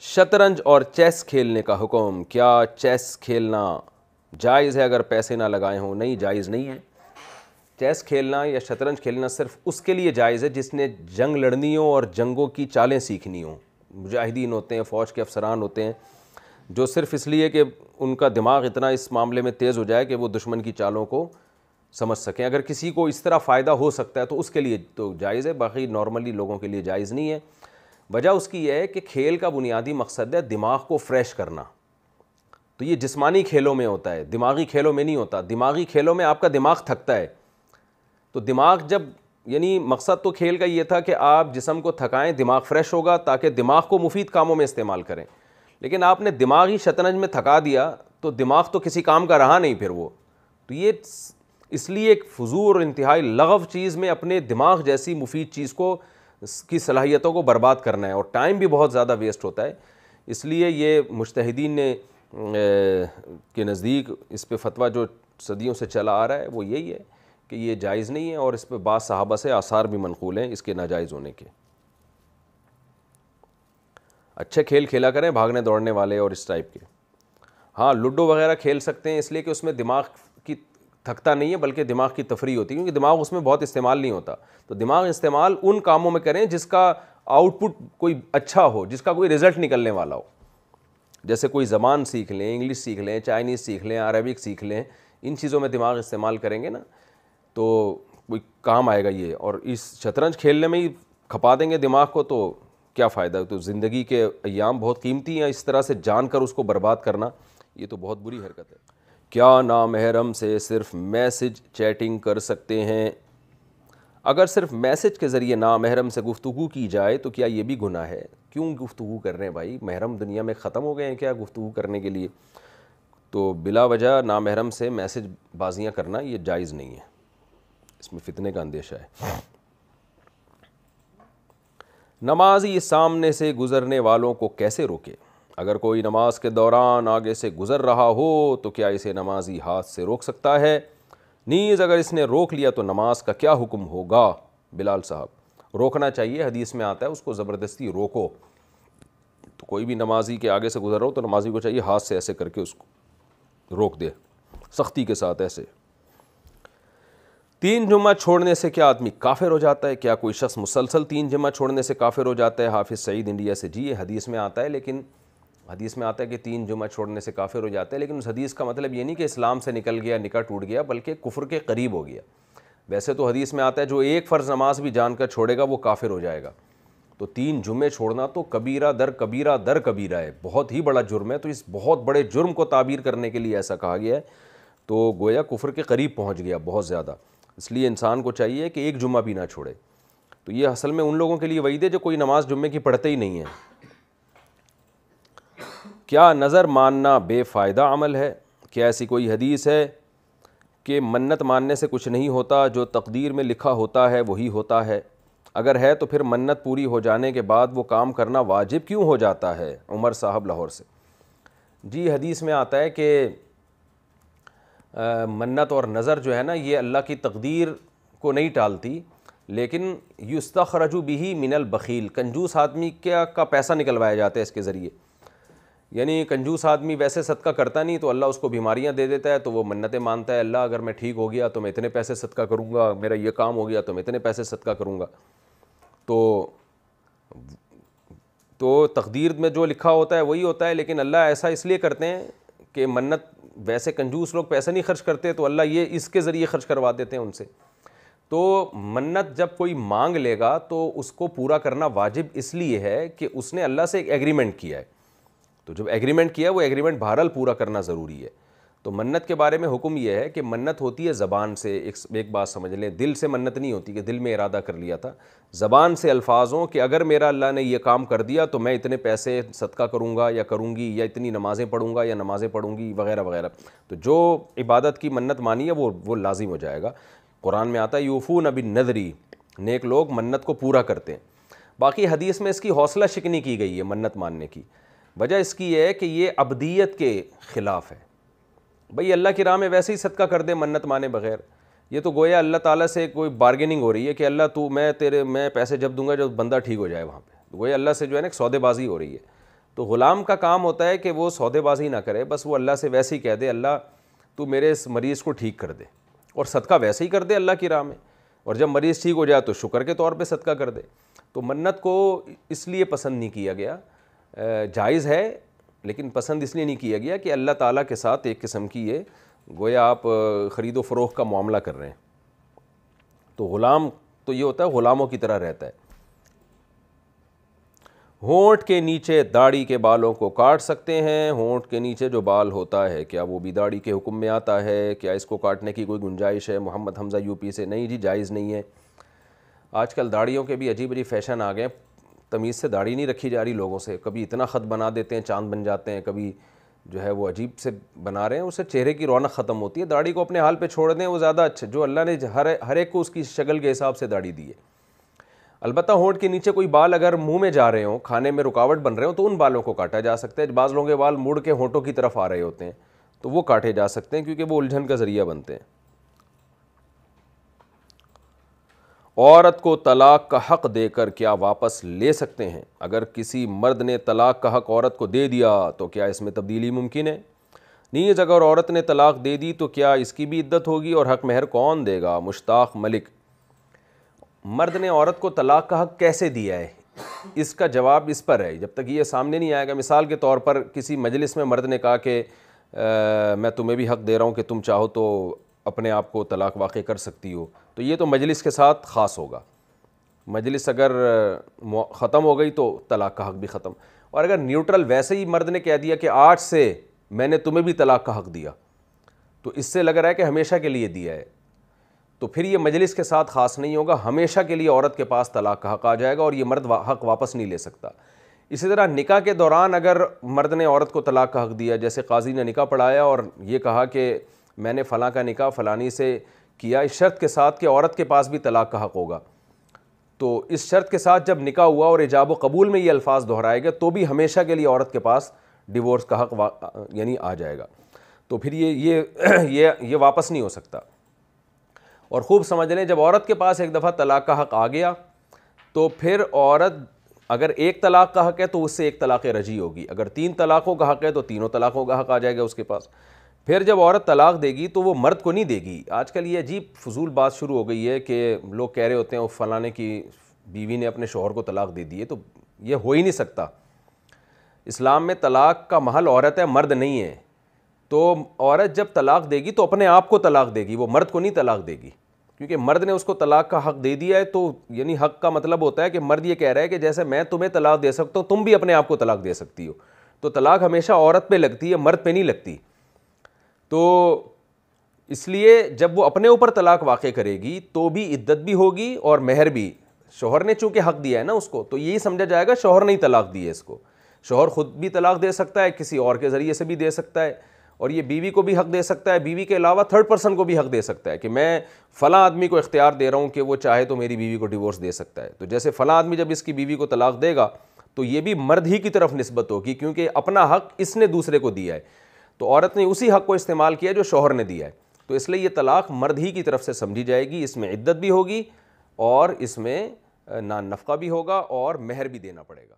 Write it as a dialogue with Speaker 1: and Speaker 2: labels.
Speaker 1: شطرنج اور چیس کھیلنے کا حکم، کیا چیس کھیلنا جائز ہے اگر پیسے نہ لگائے ہوں؟ نہیں، جائز نہیں ہے۔ چیس کھیلنا یا شطرنج کھیلنا صرف اس کے لیے جائز ہے جس نے جنگ لڑنی ہو اور جنگوں کی چالیں سیکھنی ہوں۔ مجاہدین ہوتے ہیں، فوج کے افسران ہوتے ہیں جو صرف اس لیے کہ ان کا دماغ اتنا اس معاملے میں تیز ہو جائے کہ وہ دشمن کی چالوں کو سمجھ سکیں۔ اگر کسی کو اس طرح فائدہ ہو سکتا ہے تو اس کے لیے تو جائز ہے، باقی نارملی لوگوں کے لیے جائز نہیں ہے۔ وجہ اس کی یہ ہے کہ کھیل کا بنیادی مقصد ہے دماغ کو فریش کرنا، تو یہ جسمانی کھیلوں میں ہوتا ہے، دماغی کھیلوں میں نہیں ہوتا۔ دماغی کھیلوں میں آپ کا دماغ تھکتا ہے، تو دماغ جب یعنی مقصد تو کھیل کا یہ تھا کہ آپ جسم کو تھکائیں، دماغ فریش ہوگا تاکہ دماغ کو مفید کاموں میں استعمال کریں۔ لیکن آپ نے دماغ ہی شطرنج میں تھکا دیا تو دماغ تو کسی کام کا رہا نہیں پھر وہ، تو یہ اس لیے ایک فضول اور انتہائی لغو چیز میں اپنے دماغ جیسی مفید چیز کو کی صلاحیتوں کو برباد کرنا ہے، اور ٹائم بھی بہت زیادہ ویسٹ ہوتا ہے۔ اس لیے یہ مجتہدین نے کے نزدیک اس پہ فتویٰ جو صدیوں سے چلا آ رہا ہے وہ یہی ہے کہ یہ جائز نہیں ہے، اور اس پہ بعض صحابہ سے آثار بھی منقول ہیں اس کے ناجائز ہونے کے۔ اچھے کھیل کھیلا کریں، بھاگنے دوڑنے والے اور اس ٹائپ کے۔ ہاں، لوڈو وغیرہ کھیل سکتے ہیں اس لیے کہ اس میں دماغ کی تھکتا نہیں ہے بلکہ دماغ کی تفریح ہوتی ہے، کیونکہ دماغ اس میں بہت استعمال نہیں ہوتا، تو دماغ استعمال ان کاموں میں کریں جس کا آؤٹ پٹ کوئی اچھا ہو، جس کا کوئی رزلٹ نکلنے والا ہو۔ جیسے کوئی زبان سیکھ لیں، انگلش سیکھ لیں، چائنیز سیکھ لیں، عربک سیکھ لیں، ان چیزوں میں دماغ استعمال کریں گے نا تو کوئی کام آئے گا یہ۔ اور اس شطرنج کھیلنے میں ہی کھپا دیں گے دماغ کو تو کیا فائدہ؟ تو زندگی کے ایام بہت قیمتی ہیں، اس طرح سے جان کر اس کو برباد کرنا یہ تو بہت بری حرکت ہے۔ کیا نامحرم سے صرف میسج چیٹنگ کر سکتے ہیں؟ اگر صرف میسج کے ذریعے نامحرم سے گفتگو کی جائے تو کیا یہ بھی گناہ ہے؟ کیوں گفتگو کر رہے ہیں بھائی؟ محرم دنیا میں ختم ہو گئے ہیں کیا گفتگو کرنے کے لیے؟ تو بلا وجہ نامحرم سے میسج بازیاں کرنا یہ جائز نہیں ہے، اس میں فتنے کا اندیشہ ہے۔ نمازی سامنے سے گزرنے والوں کو کیسے روکے؟ اگر کوئی نماز کے دوران آگے سے گزر رہا ہو تو کیا اسے نمازی ہاتھ سے روک سکتا ہے؟ نیز اگر اس نے روک لیا تو نماز کا کیا حکم ہوگا؟ بلال صاحب، روکنا چاہیے، حدیث میں آتا ہے اس کو زبردستی روکو۔ تو کوئی بھی نمازی کے آگے سے گزر رہا ہو تو نمازی کو چاہیے ہاتھ سے ایسے کر کے اس کو روک دے، سختی کے ساتھ ایسے۔ 3 جمعہ چھوڑنے سے کیا آدمی کافر ہو جاتا ہے؟ کیا کوئی شخص مسلسل 3 جمعہ چھوڑنے سے کافر ہو جاتا ہے؟ حافظ سعید انڈیا سے، جی یہ حدیث میں آتا ہے، لیکن حدیث میں آتا ہے کہ 3 جمعہ چھوڑنے سے کافر ہو جاتا ہے، لیکن اس حدیث کا مطلب یہ نہیں کہ اسلام سے نکل گیا، نکاح ٹوٹ گیا، بلکہ کفر کے قریب ہو گیا۔ ویسے تو حدیث میں آتا ہے جو ایک فرض نماز بھی جان کر چھوڑے گا وہ کافر ہو جائے گا، تو 3 جمعے چھوڑنا تو کبیرہ در کبیرہ در کبیرہ ہے، بہت ہی بڑا جرم ہے، تو اس بہت بڑے جرم کو تعبیر کرنے کے لیے ایسا کہا گیا ہے، تو گویا کفر کے قریب پہنچ گیا بہت زیادہ۔ اس لیے انسان کو چاہیے کہ ایک جمعہ بھی نہ چھوڑے۔ تو یہ اصل میں ان لوگوں کے لیے وعید ہے جو کوئی نماز جمعے کی پڑھتے ہی نہیں ہیں۔ کیا نظر ماننا بے فائدہ عمل ہے؟ کیا ایسی کوئی حدیث ہے کہ منت ماننے سے کچھ نہیں ہوتا، جو تقدیر میں لکھا ہوتا ہے وہی ہوتا ہے؟ اگر ہے تو پھر منت پوری ہو جانے کے بعد وہ کام کرنا واجب کیوں ہو جاتا ہے؟ عمر صاحب لاہور سے، جی حدیث میں آتا ہے کہ منت اور نظر جو ہے نا یہ اللہ کی تقدیر کو نہیں ٹالتی، لیکن یستخرج بہ من البخیل، کنجوس آدمی کا پیسہ نکلوایا جاتا ہے اس کے ذریعے۔ یعنی کنجوس آدمی ویسے صدقہ کرتا نہیں تو اللہ اس کو بیماریاں دے دیتا ہے، تو وہ منتیں مانتا ہے، اللہ اگر میں ٹھیک ہو گیا تو میں اتنے پیسے صدقہ کروں گا، میرا یہ کام ہو گیا تو میں اتنے پیسے صدقہ کروں گا۔ تو تقدیر میں جو لکھا ہوتا ہے وہی ہوتا ہے، لیکن اللہ ایسا اس لیے کرتے ہیں کہ منت، ویسے کنجوس لوگ پیسے نہیں خرچ کرتے تو اللہ یہ اس کے ذریعے خرچ کروا دیتے ہیں ان سے۔ تو منت جب کوئی مانگ لے گا تو اس کو پورا کرنا واجب اس لیے ہے کہ اس نے اللہ سے ایک ایگریمنٹ کیا ہے، تو جب ایگریمنٹ کیا وہ ایگریمنٹ بہرحال پورا کرنا ضروری ہے۔ تو منت کے بارے میں حکم یہ ہے کہ منت ہوتی ہے زبان سے، ایک بات سمجھ لیں، دل سے منت نہیں ہوتی کہ دل میں ارادہ کر لیا تھا، زبان سے الفاظوں کہ اگر میرا اللہ نے یہ کام کر دیا تو میں اتنے پیسے صدقہ کروں گا یا کروں گی، یا اتنی نمازیں پڑھوں گا یا نمازیں پڑھوں گی وغیرہ وغیرہ۔ تو جو عبادت کی منت مانی ہے وہ لازم ہو جائے گا۔ قرآن میں آتا ہے یوفون بالنذر، نیک لوگ منت کو پورا کرتے ہیں۔ باقی حدیث میں اس کی حوصلہ شکنی کی گئی ہے منت ماننے کی، وجہ اس کی یہ ہے کہ یہ عبدیت کے خلاف ہے۔ بھئی اللہ کی راہ میں ویسے ہی صدقہ کر دے منت مانے بغیر، یہ تو گویا اللہ تعالیٰ سے کوئی بارگیننگ ہو رہی ہے کہ اللہ میں پیسے جب دوں گا جب بندہ ٹھیک ہو جائے، وہاں پہ گویا اللہ سے جو ہے نا ایک سودے بازی ہو رہی ہے۔ تو غلام کا کام ہوتا ہے کہ وہ سودے بازی نہ کرے، بس وہ اللہ سے ویسے ہی کہہ دے اللہ تو میرے اس مریض کو ٹھیک کر دے، اور صدقہ ویسے ہی کر دے اللہ کی راہ میں، اور جب مریض ٹھیک ہو جائے تو شکر کے طور پہ صدقہ کر دے۔ تو منت کو اس لیے پسند نہیں کیا گیا، جائز ہے لیکن پسند اس لیے نہیں کیا گیا کہ اللہ تعالیٰ کے ساتھ ایک قسم کی یہ گویا آپ خرید و فروخت کا معاملہ کر رہے ہیں۔ تو غلام تو یہ ہوتا ہے غلاموں کی طرح رہتا ہے۔ ہونٹ کے نیچے داڑھی کے بالوں کو کاٹ سکتے ہیں؟ ہونٹ کے نیچے جو بال ہوتا ہے کیا وہ بھی داڑھی کے حکم میں آتا ہے؟ کیا اس کو کاٹنے کی کوئی گنجائش ہے؟ محمد حمزہ یو پی سے، نہیں جی جائز نہیں ہے۔ آج کل داڑھیوں کے بھی عجیب عجیب فیشن آ گئے، تمیز سے داڑھی نہیں رکھی جا رہی لوگوں سے، کبھی اتنا خط بنا دیتے ہیں چاند بن جاتے ہیں، کبھی جو ہے وہ عجیب سے بنا رہے ہیں، اس سے چہرے کی رونق ختم ہوتی ہے۔ داڑھی کو اپنے حال پہ چھوڑ دیں، وہ زیادہ اچھا، جو اللہ نے ہر ایک کو اس کی شکل کے حساب سے داڑھی دی ہے۔ البتہ ہونٹ کے نیچے کوئی بال اگر منہ میں جا رہے ہوں، کھانے میں رکاوٹ بن رہے ہوں، تو ان بالوں کو کاٹا جا سکتا ہے۔ بعض لوگوں کے بال مڑ کے ہونٹوں کی طرف آ رہے ہوتے ہیں تو وہ کاٹے جا سکتے ہیں کیونکہ وہ الجھن کا ذریعہ بنتے ہیں۔ عورت کو طلاق کا حق دے کر کیا واپس لے سکتے ہیں؟ اگر کسی مرد نے طلاق کا حق عورت کو دے دیا تو کیا اس میں تبدیلی ممکن ہے؟ نیز اگر عورت نے طلاق دے دی تو کیا اس کی بھی عدت ہوگی اور حق مہر کون دے گا؟ مشتاق ملک۔ مرد نے عورت کو طلاق کا حق کیسے دیا ہے، اس کا جواب اس پر ہے، جب تک یہ سامنے نہیں آئے گا۔ مثال کے طور پر کسی مجلس میں مرد نے کہا کہ میں تمہیں بھی حق دے رہا ہوں کہ تم چاہو تو اپنے آپ کو طلاق واقع کر سکتی ہو، تو یہ تو مجلس کے ساتھ خاص ہوگا۔ مجلس اگر ختم ہو گئی تو طلاق کا حق بھی ختم۔ اور اگر نیوٹرل ویسے ہی مرد نے کہہ دیا کہ آج سے میں نے تمہیں بھی طلاق کا حق دیا، تو اس سے لگ رہا ہے کہ ہمیشہ کے لیے دیا ہے، تو پھر یہ مجلس کے ساتھ خاص نہیں ہوگا، ہمیشہ کے لیے عورت کے پاس طلاق کا حق آ جائے گا اور یہ مرد حق واپس نہیں لے سکتا۔ اسی طرح نکاح کے دوران اگر مرد نے عورت کو طلاق کا حق دیا، جیسے قاضی نے نکاح پڑھایا اور یہ کہا کہ میں نے فلاں کا نکاح فلانی سے کیا، اس شرط کے ساتھ کہ عورت کے پاس بھی طلاق کا حق ہوگا، تو اس شرط کے ساتھ جب نکاح ہوا اور ایجاب و قبول میں یہ الفاظ دہرائے گا تو بھی ہمیشہ کے لیے عورت کے پاس ڈیورس کا حق یعنی آ جائے گا، تو پھر یہ واپس نہیں ہو سکتا۔ اور خوب سمجھ لیں جب عورت کے پاس ایک دفعہ طلاق کا حق آ گیا تو پھر عورت اگر ایک طلاق کا حق ہے تو اس سے ایک طلاق رجعی ہوگی، اگر 3 طلاقوں کا حق ہے تو تینوں طلاقوں کا حق آ جائے گا اس کے پاس۔ پھر جب عورت طلاق دے گی تو وہ مرد کو نہیں دے گی۔ آج کل یہ عجیب فضول بات شروع ہو گئی ہے کہ لوگ کہہ رہے ہوتے ہیں وہ فلانے کی بیوی نے اپنے شوہر کو طلاق دے دی ہے، تو یہ ہو ہی نہیں سکتا۔ اسلام میں طلاق کا محل عورت ہے، مرد نہیں ہے، تو عورت جب طلاق دے گی تو اپنے آپ کو طلاق دے گی، وہ مرد کو نہیں طلاق دے گی، کیونکہ مرد نے اس کو طلاق کا حق دے دیا ہے۔ تو یعنی حق کا مطلب ہوتا ہے کہ مرد یہ کہہ رہا ہے کہ جیسے میں تمہیں طلاق دے سکتا ہوں تم بھی اپنے آپ کو طلاق دے سکتی ہو، تو طلاق ہمیشہ عورت پہ لگتی ہے، مرد پہ نہیں لگتی۔ تو اس لیے جب وہ اپنے اوپر طلاق واقع کرے گی تو بھی عدت بھی ہوگی اور مہر بھی، شوہر نے چونکہ حق دیا ہے نا اس کو، تو یہی سمجھا جائے گا شوہر نے ہی طلاق دی ہے اس کو۔ شوہر خود بھی طلاق دے سکتا ہے، کسی اور کے ذریعے سے بھی دے سکتا ہے، اور یہ بیوی کو بھی حق دے سکتا ہے، بیوی کے علاوہ تھرڈ پرسن کو بھی حق دے سکتا ہے کہ میں فلاں آدمی کو اختیار دے رہا ہوں کہ وہ چاہے تو میری بیوی کو ڈیورس دے سکتا ہے۔ تو جیسے فلاں آدمی جب اس کی بیوی کو طلاق دے گا تو یہ بھی مرد ہی کی طرف نسبت ہوگی، کیونکہ اپنا حق اس نے دوسرے کو دیا ہے، تو عورت نے اسی حق کو استعمال کیا جو شوہر نے دیا ہے، تو اس لیے یہ طلاق مرد ہی کی طرف سے سمجھی جائے گی۔ اس میں عدت بھی ہوگی اور اس میں نان نفقہ بھی ہوگا اور مہر بھی دینا پڑے گا۔